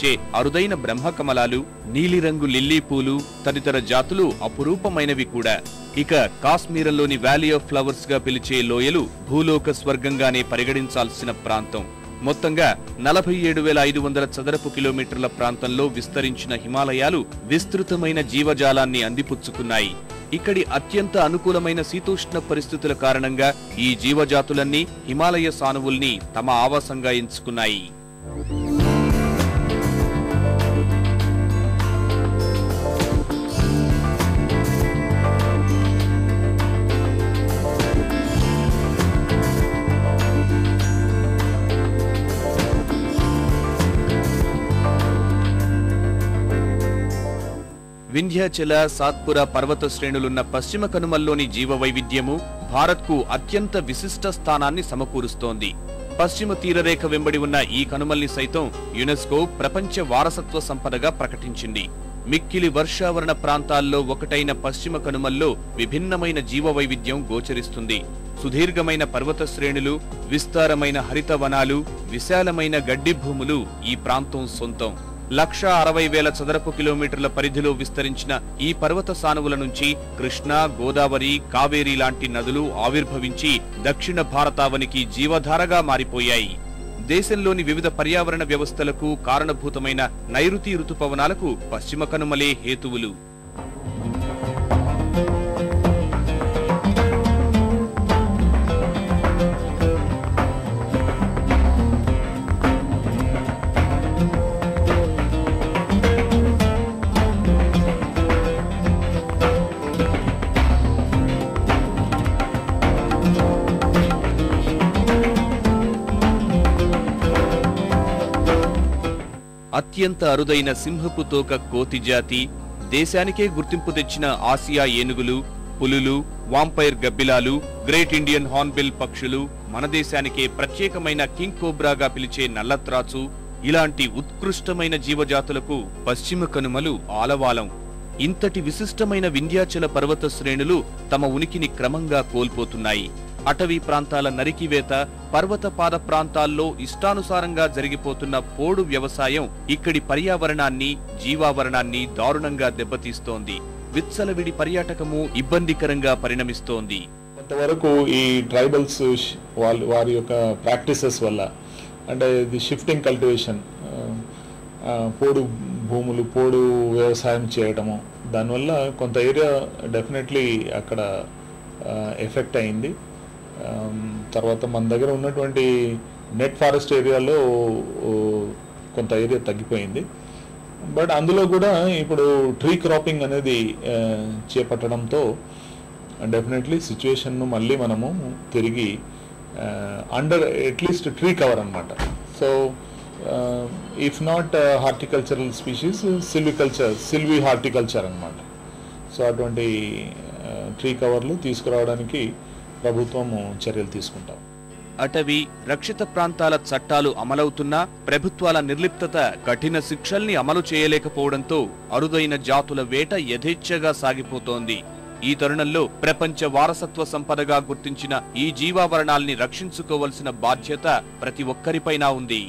కనిపించే అరుదైన బ్రహ్మకమలాలు, నీలిరంగు లిల్లీ పూలు తదితర జాతులు అపురూపమైనవి కూడా. ఇక కాశ్మీరంలోని వ్యాలీ ఆఫ్ ఫ్లవర్స్ గా పిలిచే లోయలు భూలోక స్వర్గంగానే పరిగణించాల్సిన ప్రాంతం. మొత్తంగా 47,500 చదరపు కిలోమీటర్ల ప్రాంతంలో విస్తరించిన హిమాలయాలు విస్తృతమైన జీవజాలాన్ని అందిపుచ్చుకున్నాయి. ఇక్కడి అత్యంత అనుకూలమైన శీతోష్ణ పరిస్థితుల కారణంగా ఈ జీవజాతులన్నీ హిమాలయ సానువుల్ని తమ ఆవాసంగా ఎంచుకున్నాయి. వింధ్యాచల, సాత్పురా పర్వత శ్రేణులున్న పశ్చిమ కనుమల్లోని జీవవైవిధ్యము భారత్కు అత్యంత విశిష్ట స్థానాన్ని సమకూరుస్తోంది. పశ్చిమ తీరరేఖ వెంబడి ఉన్న ఈ కనుమల్ని సైతం యునెస్కో ప్రపంచ వారసత్వ సంపదగా ప్రకటించింది. మిక్కిలి వర్షావరణ ప్రాంతాల్లో ఒకటైన పశ్చిమ కనుమల్లో విభిన్నమైన జీవవైవిధ్యం గోచరిస్తుంది. సుదీర్ఘమైన పర్వత శ్రేణులు, విస్తారమైన హరిత వనాలు, విశాలమైన గడ్డి భూములు ఈ ప్రాంతం సొంతం. 1,60,000 చదరపు కిలోమీటర్ల పరిధిలో విస్తరించిన ఈ పర్వత సానువుల నుంచి కృష్ణా, గోదావరి, కావేరీ లాంటి నదులు ఆవిర్భవించి దక్షిణ భారతావనికి జీవధారగా మారిపోయాయి. దేశంలోని వివిధ పర్యావరణ వ్యవస్థలకు కారణభూతమైన నైరుతి ఋతుపవనాలకు పశ్చిమ కనుమలే హేతువులు. అత్యంత అరుదైన సింహపు తోక కోతి జాతి, దేశానికే గుర్తింపు తెచ్చిన ఆసియా ఏనుగులు, పులులు, వాంపైర్ గబ్బిలాలు, గ్రేట్ ఇండియన్ హార్న్బిల్ పక్షులు, మన దేశానికే ప్రత్యేకమైన కింగ్ కోబ్రాగా పిలిచే నల్లత్రాచు, ఇలాంటి ఉత్కృష్టమైన జీవజాతులకు పశ్చిమ కనుమలు ఆలవాలం. ఇంతటి విశిష్టమైన వింధ్యాచల పర్వత శ్రేణులు తమ ఉనికిని క్రమంగా కోల్పోతున్నాయి. అటవీ ప్రాంతాల నరికివేత, పర్వత పాద ప్రాంతాల్లో ఇష్టానుసారంగా జరిగిపోతున్న పోడు వ్యవసాయం ఇక్కడి పర్యావరణాన్ని, జీవావరణాన్ని దారుణంగా దెబ్బతీస్తోంది. విత్సలవిడి పర్యాటకము ఇబ్బందికరంగా పరిణమిస్తోంది. కొంతవరకు ఈ ట్రైబల్స్ వారి యొక్క ప్రాక్టీసెస్ వల్ల, అంటే ది షిఫ్టింగ్ కల్టివేషన్, పోడు భూములు, పోడు వ్యవసాయం చేయడము, దానివల్ల కొంత ఏరియా డెఫినెట్లీ అక్కడ ఎఫెక్ట్ అయింది. తర్వాత మన దగ్గర ఉన్నటువంటి నెట్ ఫారెస్ట్ ఏరియాలో కొంత ఏరియా తగ్గిపోయింది. బట్ అందులో కూడా ఇప్పుడు ట్రీ క్రాపింగ్ అనేది చేపట్టడంతో డెఫినెట్లీ సిచ్యువేషన్ను మళ్ళీ మనము తిరిగి అండర్ అట్లీస్ట్ ట్రీ కవర్ అనమాట. So if not horticultural species, సిల్వి horticulture అనమాట. సో అటువంటి ట్రీ కవర్లు తీసుకురావడానికి ప్రభుత్వము చర్యలు తీసుకుంటాం. అటవీ, రక్షిత ప్రాంతాల చట్టాలు అమలవుతున్నా ప్రభుత్వాల నిర్లిప్తత కఠిన శిక్షల్ని అమలు చేయలేకపోవడంతో అరుదైన జాతుల వేట యథేచ్ఛగా సాగిపోతోంది. ఈ తరుణంలో ప్రపంచ వారసత్వ సంపదగా గుర్తించిన ఈ జీవావరణాల్ని రక్షించుకోవలసిన బాధ్యత ప్రతి ఒక్కరిపైనా ఉంది.